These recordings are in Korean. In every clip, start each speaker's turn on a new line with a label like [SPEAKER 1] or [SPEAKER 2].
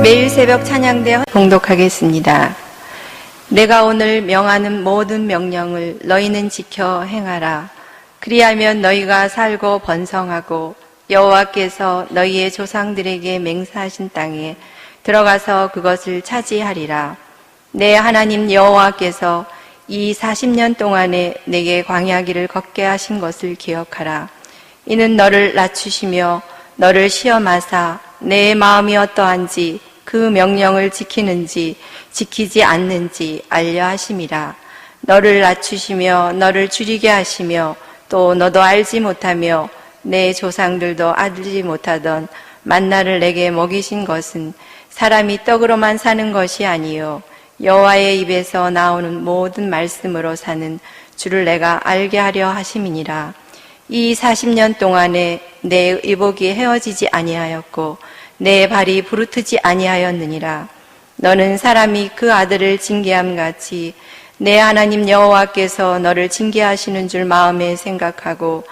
[SPEAKER 1] 매일 새벽 찬양대 봉독하겠습니다. 내가 오늘 명하는 모든 명령을 너희는 지켜 행하라. 그리하면 너희가 살고 번성하고 여호와께서 너희의 조상들에게 맹세하신 땅에 들어가서 그것을 차지하리라. 내 하나님 여호와께서 이 40년 동안에 내게 광야길을 걷게 하신 것을 기억하라. 이는 너를 낮추시며 너를 시험하사 내 마음이 어떠한지 그 명령을 지키는지 지키지 않는지 알려 하심이라. 너를 낮추시며 너를 줄이게 하시며 또 너도 알지 못하며 내 조상들도 알지 못하던 만나를 내게 먹이신 것은 사람이 떡으로만 사는 것이 아니요 여호와의 입에서 나오는 모든 말씀으로 사는 주를 내가 알게 하려 하심이니라. 이 40년 동안에 내 의복이 헤어지지 아니하였고 내 발이 부르트지 아니하였느니라. 너는 사람이 그 아들을 징계함 같이 내 하나님 여호와께서 너를 징계하시는 줄 마음에 생각하고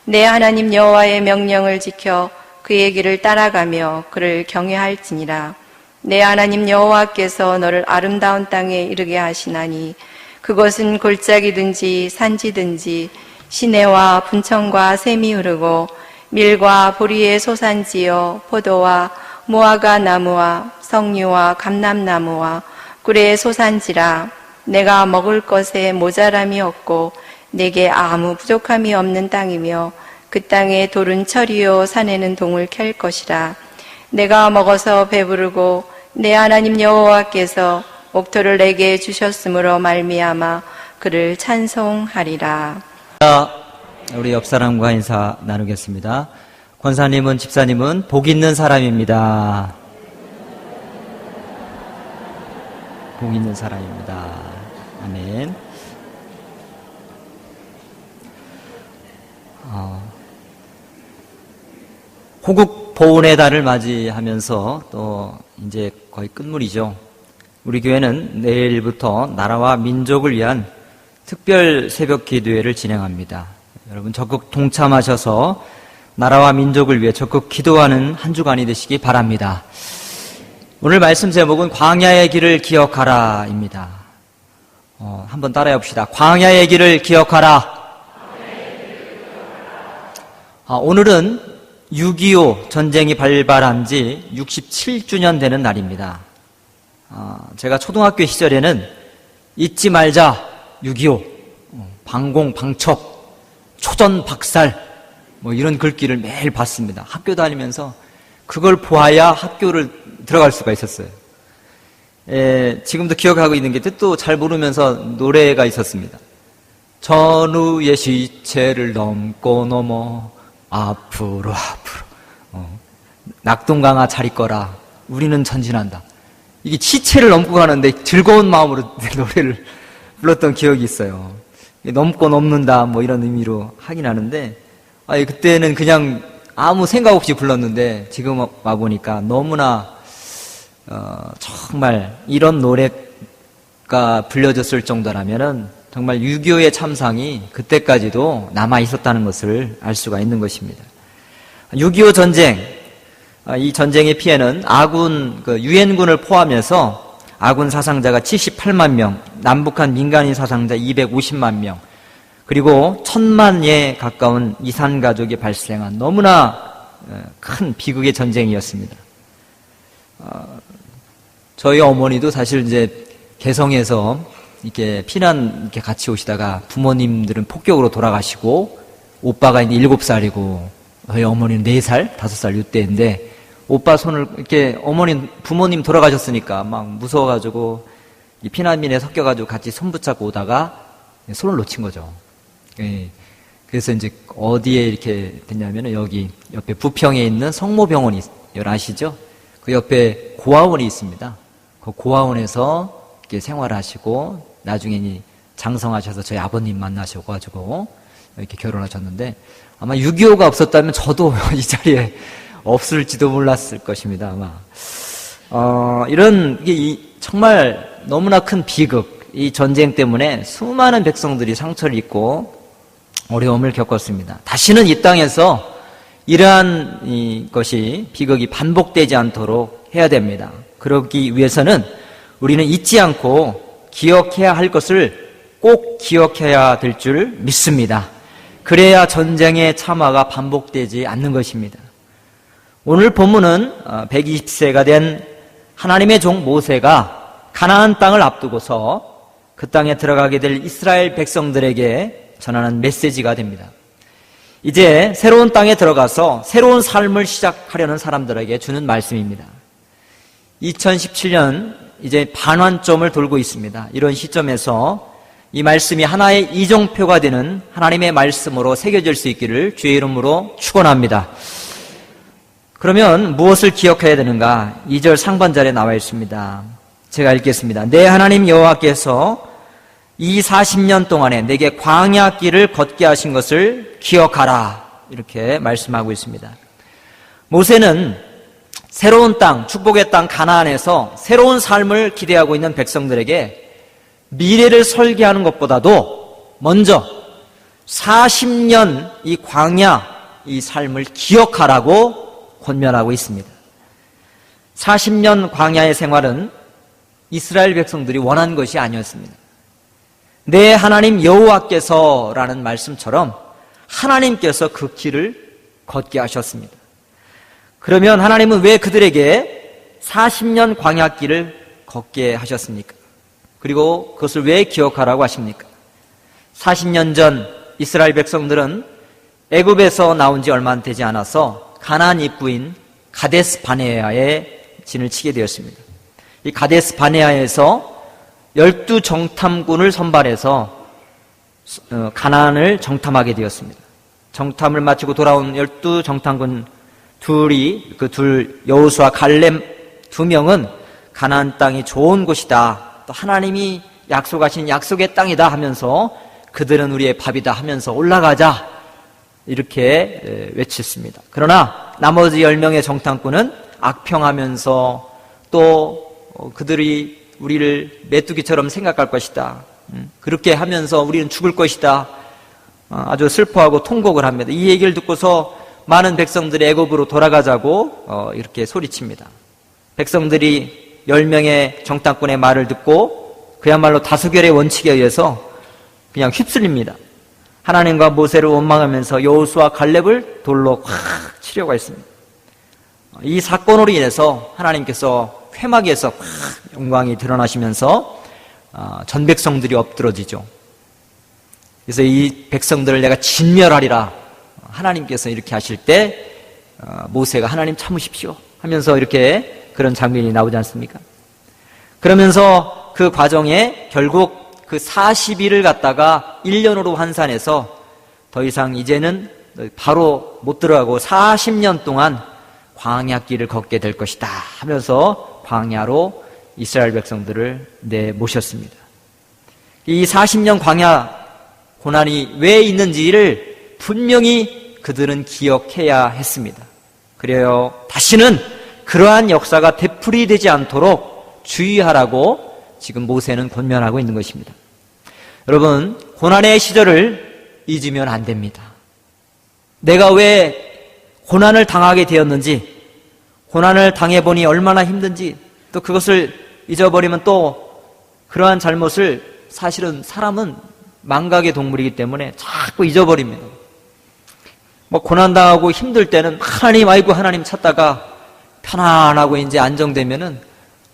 [SPEAKER 1] 내 하나님 여호와의 명령을 지켜 그의 길을 따라가며 그를 경외할지니라. 내 하나님 여호와께서 너를 아름다운 땅에 이르게 하시나니 그것은 골짜기든지 산지든지 시내와 분천과 샘이 흐르고 밀과 보리의 소산지요 포도와 무화과 나무와 석류와 감람나무와 꿀의 소산지라. 내가 먹을 것에 모자람이 없고 내게 아무 부족함이 없는 땅이며 그 땅에 돌은 철이요 산에는 동을 캘 것이라. 내가 먹어서 배부르고 내 하나님 여호와께서 옥토를 내게 주셨으므로 말미암아 그를 찬송하리라.
[SPEAKER 2] 우리 옆 사람과 인사 나누겠습니다. 권사님은 집사님은 복 있는 사람입니다. 복 있는 사람입니다. 아멘. 호국 보훈의 달을 맞이하면서 또 이제 거의 끝물이죠. 우리 교회는 내일부터 나라와 민족을 위한 특별 새벽 기도회를 진행합니다. 여러분 적극 동참하셔서 나라와 민족을 위해 적극 기도하는 한 주간이 되시기 바랍니다. 오늘 말씀 제목은 광야의 길을 기억하라입니다. 한번 따라해 봅시다. 광야의 길을 기억하라. 오늘은 6.25 전쟁이 발발한 지 67주년 되는 날입니다. 제가 초등학교 시절에는 잊지 말자 6.25 방공 방첩 초전 박살 뭐 이런 글귀를 매일 봤습니다. 학교 다니면서 그걸 보아야 학교를 들어갈 수가 있었어요. 지금도 기억하고 있는 게 뜻도 잘 모르면서 노래가 있었습니다. 전우의 시체를 넘고 넘어 앞으로 낙동강아 잘 있거라 우리는 전진한다. 이게 시체를 넘고 가는데 즐거운 마음으로 노래를 불렀던 기억이 있어요. 넘고 넘는다 뭐 이런 의미로 하긴 하는데 그때는 그냥 아무 생각 없이 불렀는데 지금 와보니까 너무나 정말 이런 노래가 불려졌을 정도라면은 정말 6.25의 참상이 그때까지도 남아 있었다는 것을 알 수가 있는 것입니다. 6.25 전쟁, 이 전쟁의 피해는 아군 유엔군을 포함해서 아군 사상자가 78만 명, 남북한 민간인 사상자 250만 명, 그리고 1000만에 가까운 이산 가족이 발생한 너무나 큰 비극의 전쟁이었습니다. 저희 어머니도 사실 이제 개성에서 이렇게 피난 이렇게 같이 오시다가 부모님들은 폭격으로 돌아가시고 오빠가 이제 7살이고 저희 어머니는 4살, 5살 이때인데 오빠 손을 이렇게 부모님 돌아가셨으니까 막 무서워가지고 피난민에 섞여가지고 같이 손 붙잡고 오다가 손을 놓친 거죠. 그래서 이제 어디에 이렇게 됐냐면은 여기 옆에 부평에 있는 성모병원이 아시죠? 그 옆에 고아원이 있습니다. 그 고아원에서 이렇게 생활하시고 나중에 장성하셔서 저희 아버님 만나셔가지고 이렇게 결혼하셨는데 아마 6.25가 없었다면 저도 이 자리에 없을지도 몰랐을 것입니다. 아마 이런 정말 너무나 큰 비극, 이 전쟁 때문에 수많은 백성들이 상처를 입고 어려움을 겪었습니다. 다시는 이 땅에서 이러한 것이 비극이 반복되지 않도록 해야 됩니다. 그러기 위해서는 우리는 잊지 않고 기억해야 할 것을 꼭 기억해야 될 줄 믿습니다. 그래야 전쟁의 참화가 반복되지 않는 것입니다. 오늘 본문은 120세가 된 하나님의 종 모세가 가나안 땅을 앞두고서 그 땅에 들어가게 될 이스라엘 백성들에게 전하는 메시지가 됩니다. 이제 새로운 땅에 들어가서 새로운 삶을 시작하려는 사람들에게 주는 말씀입니다. 2017년 이제 반환점을 돌고 있습니다. 이런 시점에서 이 말씀이 하나의 이정표가 되는 하나님의 말씀으로 새겨질 수 있기를 주의 이름으로 축원합니다. 그러면 무엇을 기억해야 되는가? 2절 상반절에 나와 있습니다. 제가 읽겠습니다. 내 하나님 여호와께서 이 40년 동안에 내게 광야 길을 걷게 하신 것을 기억하라. 이렇게 말씀하고 있습니다. 모세는 새로운 땅, 축복의 땅 가나안에서 새로운 삶을 기대하고 있는 백성들에게 미래를 설계하는 것보다도 먼저 40년 이 광야, 이 삶을 기억하라고 권면하고 있습니다. 40년 광야의 생활은 이스라엘 백성들이 원한 것이 아니었습니다. 내 하나님 여호와께서라는 말씀처럼 하나님께서 그 길을 걷게 하셨습니다. 그러면 하나님은 왜 그들에게 40년 광야길을 걷게 하셨습니까? 그리고 그것을 왜 기억하라고 하십니까? 40년 전 이스라엘 백성들은 애굽에서 나온 지 얼마 되지 않아서 가나안 입구인 가데스 바네아에 진을 치게 되었습니다. 이 가데스 바네아에서 12정탐군을 선발해서 가나안을 정탐하게 되었습니다. 정탐을 마치고 돌아온 12정탐군 둘이, 여호수아 갈렙 2명은 가나안 땅이 좋은 곳이다, 또 하나님이 약속하신 약속의 땅이다 하면서 그들은 우리의 밥이다 하면서 올라가자 이렇게 외쳤습니다. 그러나 나머지 10명의 정탐꾼은 악평하면서 또 그들이 우리를 메뚜기처럼 생각할 것이다, 그렇게 하면서 우리는 죽을 것이다, 아주 슬퍼하고 통곡을 합니다. 이 얘기를 듣고서 많은 백성들이 애굽으로 돌아가자고 이렇게 소리칩니다. 백성들이 10명의 정탐꾼의 말을 듣고 그야말로 다수결의 원칙에 의해서 그냥 휩쓸립니다. 하나님과 모세를 원망하면서 여호수아 갈렙을 돌로 확 치려고 했습니다. 이 사건으로 인해서 하나님께서 회막에서 확 영광이 드러나시면서 전 백성들이 엎드러지죠. 그래서 이 백성들을 내가 진멸하리라 하나님께서 이렇게 하실 때 모세가 하나님 참으십시오 하면서 이렇게 그런 장면이 나오지 않습니까? 그러면서 그 과정에 결국 그 40일을 갖다가 1년으로 환산해서 더 이상 이제는 바로 못 들어가고 40년 동안 광야길을 걷게 될 것이다 하면서 광야로 이스라엘 백성들을 내모셨습니다. 이 40년 광야 고난이 왜 있는지를 분명히 그들은 기억해야 했습니다. 그래요, 다시는 그러한 역사가 되풀이되지 않도록 주의하라고 지금 모세는 권면하고 있는 것입니다. 여러분, 고난의 시절을 잊으면 안 됩니다. 내가 왜 고난을 당하게 되었는지, 고난을 당해보니 얼마나 힘든지, 또 그것을 잊어버리면 또 그러한 잘못을, 사실은 사람은 망각의 동물이기 때문에 자꾸 잊어버립니다. 고난당하고 힘들 때는 하나님, 아이고 하나님 찾다가 편안하고 이제 안정되면은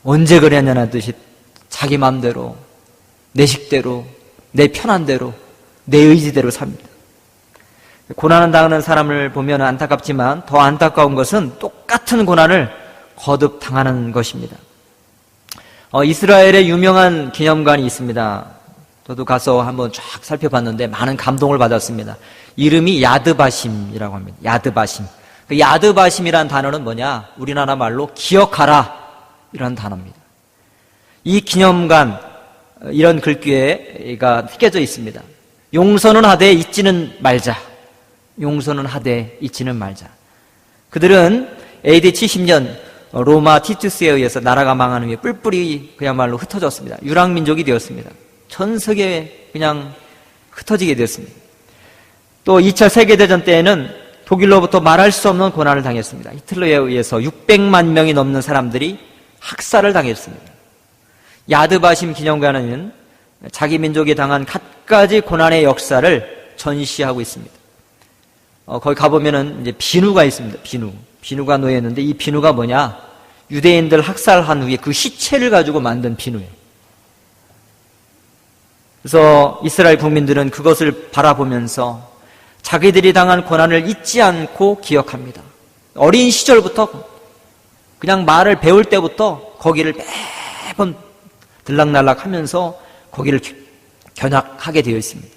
[SPEAKER 2] 언제 그랬냐는 듯이 자기 마음대로, 내 식대로, 내 편한대로, 내 의지대로 삽니다. 고난을 당하는 사람을 보면 안타깝지만 더 안타까운 것은 똑같은 고난을 거듭 당하는 것입니다. 이스라엘의 유명한 기념관이 있습니다. 저도 가서 한번 쫙 살펴봤는데 많은 감동을 받았습니다. 이름이 야드바심이라고 합니다. 야드바심. 그 야드바심이란 단어는 뭐냐? 우리나라 말로 기억하라 이런 단어입니다. 이 기념관, 이런 글귀가 새겨져 있습니다. 용서는 하되 잊지는 말자. 용서는 하되 잊지는 말자. 그들은 AD 70년 로마 티투스에 의해서 나라가 망한 후에 뿔뿔이 그야말로 흩어졌습니다. 유랑민족이 되었습니다. 전 세계에 그냥 흩어지게 되었습니다. 또 2차 세계대전 때에는 독일로부터 말할 수 없는 고난을 당했습니다. 히틀러에 의해서 600만 명이 넘는 사람들이 학살을 당했습니다. 야드바심 기념관은 자기 민족이 당한 갖가지 고난의 역사를 전시하고 있습니다. 거기 가보면은 이제 비누가 있습니다. 비누가 놓여 있는데 이 비누가 뭐냐? 유대인들 학살한 후에 그 시체를 가지고 만든 비누예요. 그래서 이스라엘 국민들은 그것을 바라보면서 자기들이 당한 고난을 잊지 않고 기억합니다. 어린 시절부터 그냥 말을 배울 때부터 거기를 매번 들락날락 하면서 거기를 견학하게 되어 있습니다.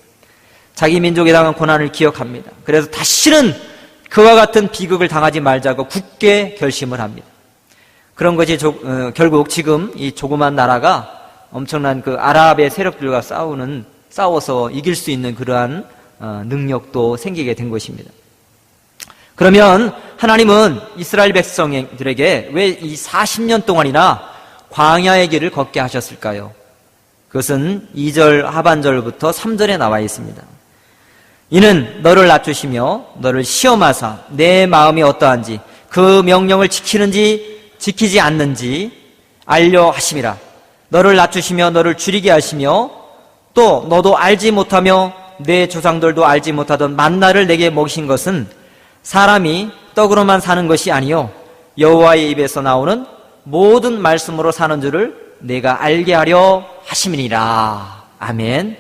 [SPEAKER 2] 자기 민족에 당한 고난을 기억합니다. 그래서 다시는 그와 같은 비극을 당하지 말자고 굳게 결심을 합니다. 그런 것이 결국 지금 이 조그만 나라가 엄청난 그 아랍의 세력들과 싸워서 이길 수 있는 그러한 능력도 생기게 된 것입니다. 그러면 하나님은 이스라엘 백성들에게 왜 이 40년 동안이나 광야의 길을 걷게 하셨을까요? 그것은 2절 하반절부터 3절에 나와 있습니다. 이는 너를 낮추시며 너를 시험하사 내 마음이 어떠한지 그 명령을 지키는지 지키지 않는지 알려 하심이라. 너를 낮추시며 너를 줄이게 하시며 또 너도 알지 못하며 내 조상들도 알지 못하던 만나를 내게 먹이신 것은 사람이 떡으로만 사는 것이 아니요 여호와의 입에서 나오는 모든 말씀으로 사는 줄을 내가 알게 하려 하심이니라. 아멘.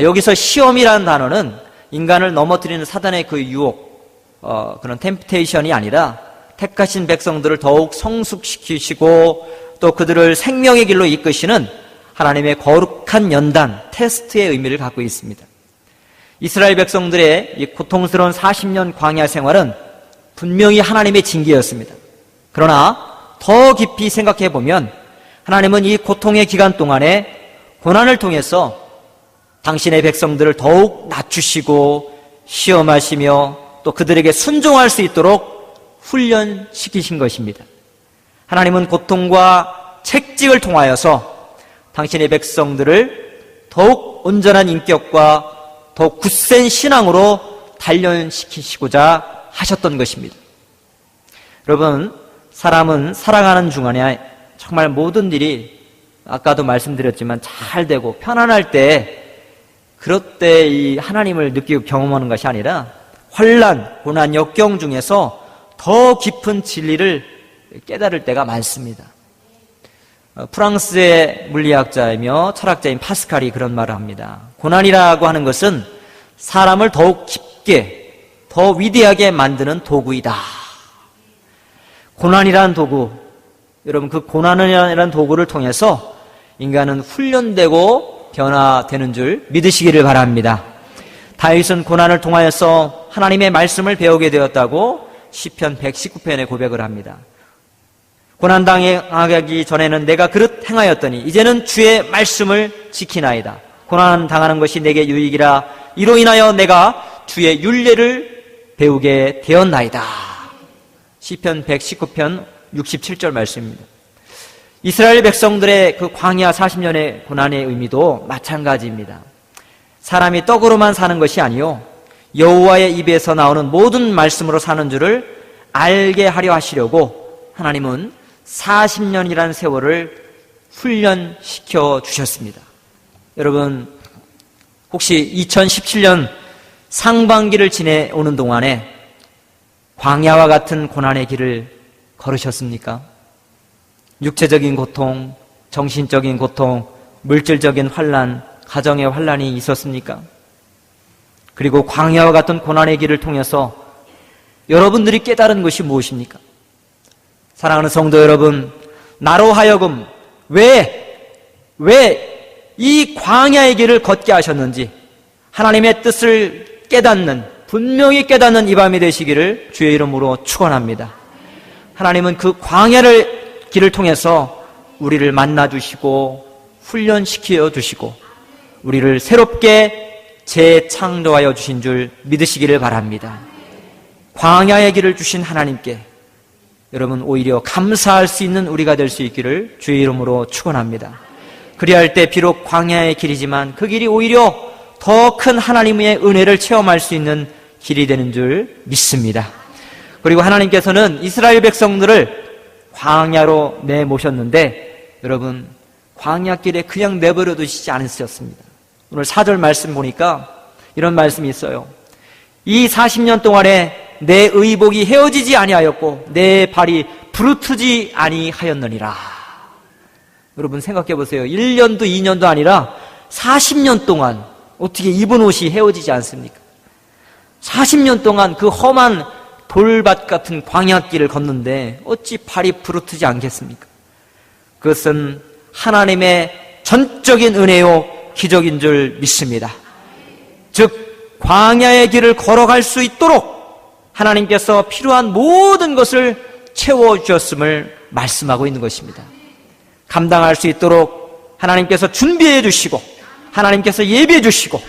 [SPEAKER 2] 여기서 시험이라는 단어는 인간을 넘어뜨리는 사단의 그 유혹, 그런 템프테이션이 아니라 택하신 백성들을 더욱 성숙시키시고 또 그들을 생명의 길로 이끄시는 하나님의 거룩한 연단, 테스트의 의미를 갖고 있습니다. 이스라엘 백성들의 이 고통스러운 40년 광야 생활은 분명히 하나님의 징계였습니다. 그러나 더 깊이 생각해 보면 하나님은 이 고통의 기간 동안에 고난을 통해서 당신의 백성들을 더욱 낮추시고 시험하시며 또 그들에게 순종할 수 있도록 훈련시키신 것입니다. 하나님은 고통과 채찍을 통하여서 당신의 백성들을 더욱 온전한 인격과 더욱 굳센 신앙으로 단련시키시고자 하셨던 것입니다. 여러분, 사람은 살아가는 중간에 정말 모든 일이 아까도 말씀드렸지만 잘 되고 편안할 때 그럴 때 이 하나님을 느끼고 경험하는 것이 아니라 환난, 고난, 역경 중에서 더 깊은 진리를 깨달을 때가 많습니다. 프랑스의 물리학자이며 철학자인 파스칼이 그런 말을 합니다. 고난이라고 하는 것은 사람을 더욱 깊게, 더 위대하게 만드는 도구이다. 고난이라는 도구, 여러분 그 고난이라는 도구를 통해서 인간은 훈련되고 변화되는 줄 믿으시기를 바랍니다. 다윗은 고난을 통하여서 하나님의 말씀을 배우게 되었다고 시편 119편에 고백을 합니다. 고난당하기 전에는 내가 그릇 행하였더니 이제는 주의 말씀을 지키나이다. 고난 당하는 것이 내게 유익이라. 이로 인하여 내가 주의 율례를 배우게 되었나이다. 시편 119편 67절 말씀입니다. 이스라엘 백성들의 그 광야 40년의 고난의 의미도 마찬가지입니다. 사람이 떡으로만 사는 것이 아니요 여호와의 입에서 나오는 모든 말씀으로 사는 줄을 알게 하려 하시려고 하나님은 40년이라는 세월을 훈련시켜 주셨습니다. 여러분, 혹시 2017년 상반기를 지내오는 동안에 광야와 같은 고난의 길을 걸으셨습니까? 육체적인 고통, 정신적인 고통, 물질적인 환난, 가정의 환난이 있었습니까? 그리고 광야와 같은 고난의 길을 통해서 여러분들이 깨달은 것이 무엇입니까? 사랑하는 성도 여러분, 나로 하여금 왜 이 광야의 길을 걷게 하셨는지 하나님의 뜻을 분명히 깨닫는 이 밤이 되시기를 주의 이름으로 축원합니다. 하나님은 그 광야를 길을 통해서 우리를 만나주시고 훈련시켜 주시고 우리를 새롭게 재창조하여 주신 줄 믿으시기를 바랍니다. 광야의 길을 주신 하나님께 여러분 오히려 감사할 수 있는 우리가 될 수 있기를 주의 이름으로 축원합니다. 그리할 때 비록 광야의 길이지만 그 길이 오히려 더 큰 하나님의 은혜를 체험할 수 있는 길이 되는 줄 믿습니다. 그리고 하나님께서는 이스라엘 백성들을 광야로 내모셨는데 여러분 광야길에 그냥 내버려 두시지 않으셨습니다. 오늘 4절 말씀 보니까 이런 말씀이 있어요. 이 40년 동안에 내 의복이 헤어지지 아니하였고 내 발이 부르트지 아니하였느니라. 여러분 생각해 보세요. 1년도 2년도 아니라 40년 동안 어떻게 입은 옷이 헤어지지 않습니까? 40년 동안 그 험한 돌밭 같은 광야길을 걷는데 어찌 발이 부르트지 않겠습니까? 그것은 하나님의 전적인 은혜요 기적인 줄 믿습니다. 즉 광야의 길을 걸어갈 수 있도록 하나님께서 필요한 모든 것을 채워주셨음을 말씀하고 있는 것입니다. 감당할 수 있도록 하나님께서 준비해 주시고 하나님께서 예비해 주시고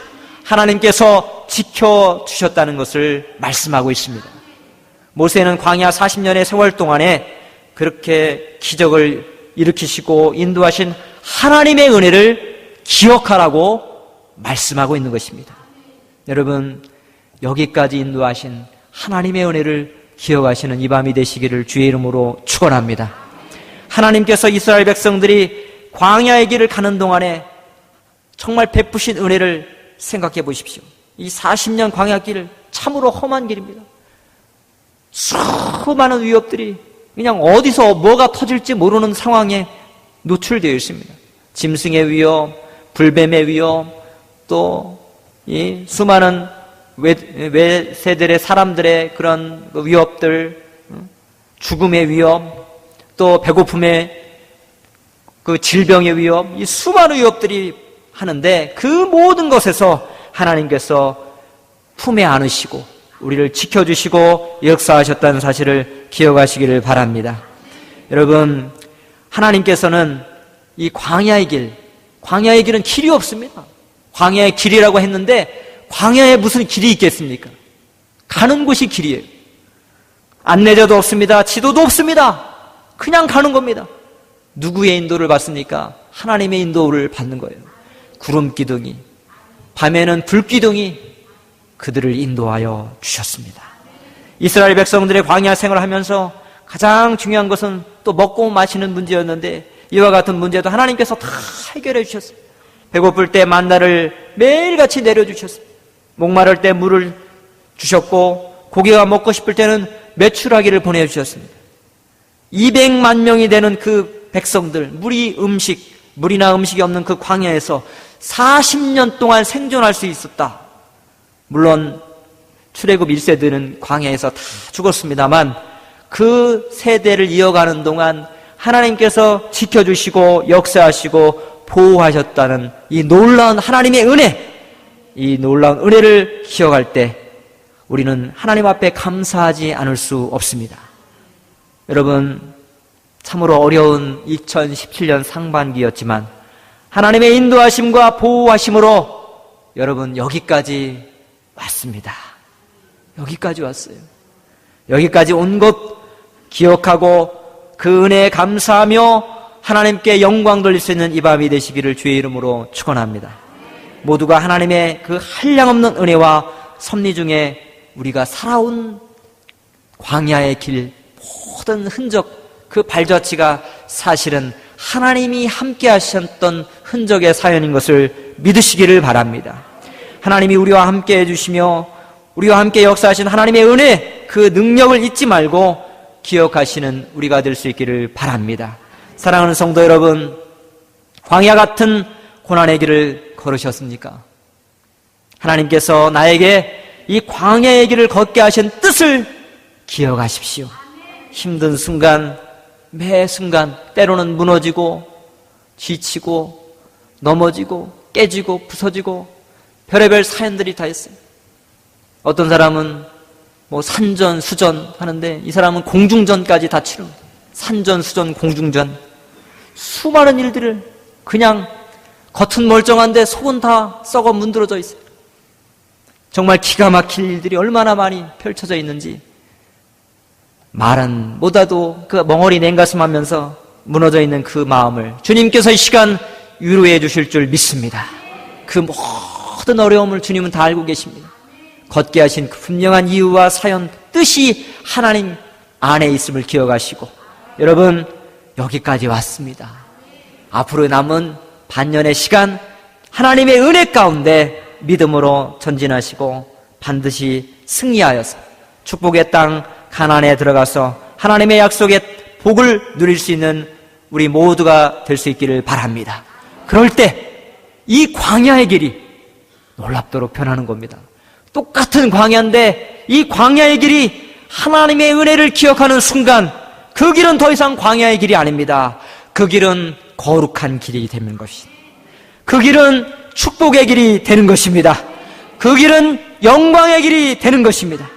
[SPEAKER 2] 하나님께서 지켜주셨다는 것을 말씀하고 있습니다. 모세는 광야 40년의 세월 동안에 그렇게 기적을 일으키시고 인도하신 하나님의 은혜를 기억하라고 말씀하고 있는 것입니다. 여러분 여기까지 인도하신 하나님의 은혜를 기억하시는 이 밤이 되시기를 주의 이름으로 축원합니다. 하나님께서 이스라엘 백성들이 광야의 길을 가는 동안에 정말 베푸신 은혜를 생각해 보십시오. 이 40년 광야길을 참으로 험한 길입니다. 수많은 위협들이 그냥 어디서 뭐가 터질지 모르는 상황에 노출되어 있습니다. 짐승의 위협, 불뱀의 위협, 또 이 수많은 외세들의 사람들의 그런 위협들, 죽음의 위협, 또 배고픔의 그 질병의 위협, 이 수많은 위협들이 하는데 그 모든 것에서 하나님께서 품에 안으시고 우리를 지켜주시고 역사하셨다는 사실을 기억하시기를 바랍니다. 여러분 하나님께서는 이 광야의 길은 길이 없습니다. 광야의 길이라고 했는데 광야에 무슨 길이 있겠습니까? 가는 곳이 길이에요. 안내자도 없습니다. 지도도 없습니다. 그냥 가는 겁니다. 누구의 인도를 받습니까? 하나님의 인도를 받는 거예요. 구름기둥이, 밤에는 불기둥이 그들을 인도하여 주셨습니다. 이스라엘 백성들의 광야 생활을 하면서 가장 중요한 것은 또 먹고 마시는 문제였는데 이와 같은 문제도 하나님께서 다 해결해 주셨어요. 배고플 때 만나를 매일같이 내려주셨어요. 목마를 때 물을 주셨고 고기가 먹고 싶을 때는 메추라기를 보내주셨습니다. 200만 명이 되는 그 백성들, 물이나 음식이 없는 그 광야에서 40년 동안 생존할 수 있었다. 물론 출애굽 1세들은 광야에서 다 죽었습니다만 그 세대를 이어가는 동안 하나님께서 지켜주시고 역사하시고 보호하셨다는 이 놀라운 하나님의 은혜, 이 놀라운 은혜를 기억할 때 우리는 하나님 앞에 감사하지 않을 수 없습니다. 여러분 참으로 어려운 2017년 상반기였지만 하나님의 인도하심과 보호하심으로 여러분 여기까지 왔습니다. 여기까지 왔어요. 여기까지 온 것 기억하고 그 은혜에 감사하며 하나님께 영광 돌릴 수 있는 이 밤이 되시기를 주의 이름으로 축원합니다. 모두가 하나님의 그 한량없는 은혜와 섭리 중에 우리가 살아온 광야의 길 모든 흔적, 그 발자취가 사실은 하나님이 함께 하셨던 흔적의 사연인 것을 믿으시기를 바랍니다. 하나님이 우리와 함께 해주시며 우리와 함께 역사하신 하나님의 은혜, 그 능력을 잊지 말고 기억하시는 우리가 될 수 있기를 바랍니다. 사랑하는 성도 여러분, 광야 같은 고난의 길을 걸으셨습니까? 하나님께서 나에게 이 광야의 길을 걷게 하신 뜻을 기억하십시오. 힘든 순간, 매 순간 때로는 무너지고 지치고 넘어지고 깨지고 부서지고 별의별 사연들이 다 있어요. 어떤 사람은 산전수전 하는데 이 사람은 공중전까지 다 치릅니다. 산전수전 공중전, 수많은 일들을 그냥 겉은 멀쩡한데 속은 다 썩어 문드러져 있어요. 정말 기가 막힐 일들이 얼마나 많이 펼쳐져 있는지 말은 못해도 그 멍어리 냉가슴하면서 무너져 있는 그 마음을 주님께서 이 시간 위로해 주실 줄 믿습니다. 그 모든 어려움을 주님은 다 알고 계십니다. 걷게 하신 그 분명한 이유와 사연, 뜻이 하나님 안에 있음을 기억하시고, 여러분, 여기까지 왔습니다. 앞으로 남은 반년의 시간, 하나님의 은혜 가운데 믿음으로 전진하시고 반드시 승리하여서 축복의 땅 가나안에 들어가서 하나님의 약속의 복을 누릴 수 있는 우리 모두가 될 수 있기를 바랍니다. 그럴 때 이 광야의 길이 놀랍도록 변하는 겁니다. 똑같은 광야인데 이 광야의 길이 하나님의 은혜를 기억하는 순간 그 길은 더 이상 광야의 길이 아닙니다. 그 길은 거룩한 길이 되는 것입니다. 그 길은 축복의 길이 되는 것입니다. 그 길은 영광의 길이 되는 것입니다.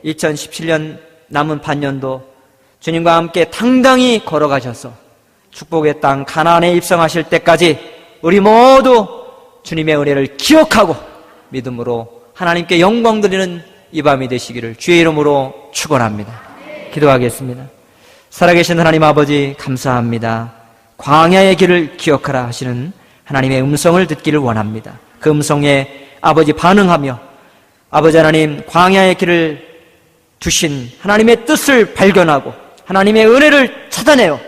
[SPEAKER 2] 2017년 남은 반년도 주님과 함께 당당히 걸어가셔서 축복의 땅 가나안에 입성하실 때까지 우리 모두 주님의 은혜를 기억하고 믿음으로 하나님께 영광 드리는 이 밤이 되시기를 주의 이름으로 축원합니다. 기도하겠습니다. 살아계신 하나님 아버지 감사합니다. 광야의 길을 기억하라 하시는 하나님의 음성을 듣기를 원합니다. 그 음성에 아버지 반응하며 아버지 하나님 광야의 길을 두신 하나님의 뜻을 발견하고 하나님의 은혜를 찾아내어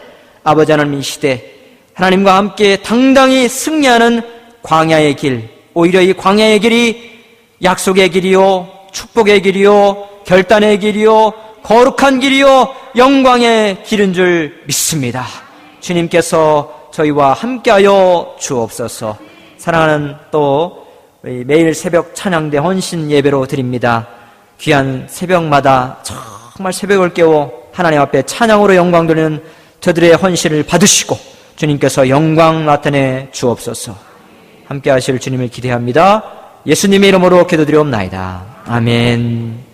[SPEAKER 2] 아버지 하나님 이 시대 하나님과 함께 당당히 승리하는 광야의 길, 오히려 이 광야의 길이 약속의 길이요, 축복의 길이요, 결단의 길이요, 거룩한 길이요, 영광의 길인 줄 믿습니다. 주님께서 저희와 함께하여 주옵소서. 사랑하는 또 매일 새벽 찬양대 헌신 예배로 드립니다. 귀한 새벽마다 정말 새벽을 깨워 하나님 앞에 찬양으로 영광 돌리는 저들의 헌신을 받으시고 주님께서 영광 나타내 주옵소서. 함께 하실 주님을 기대합니다. 예수님의 이름으로 기도드리옵나이다. 아멘.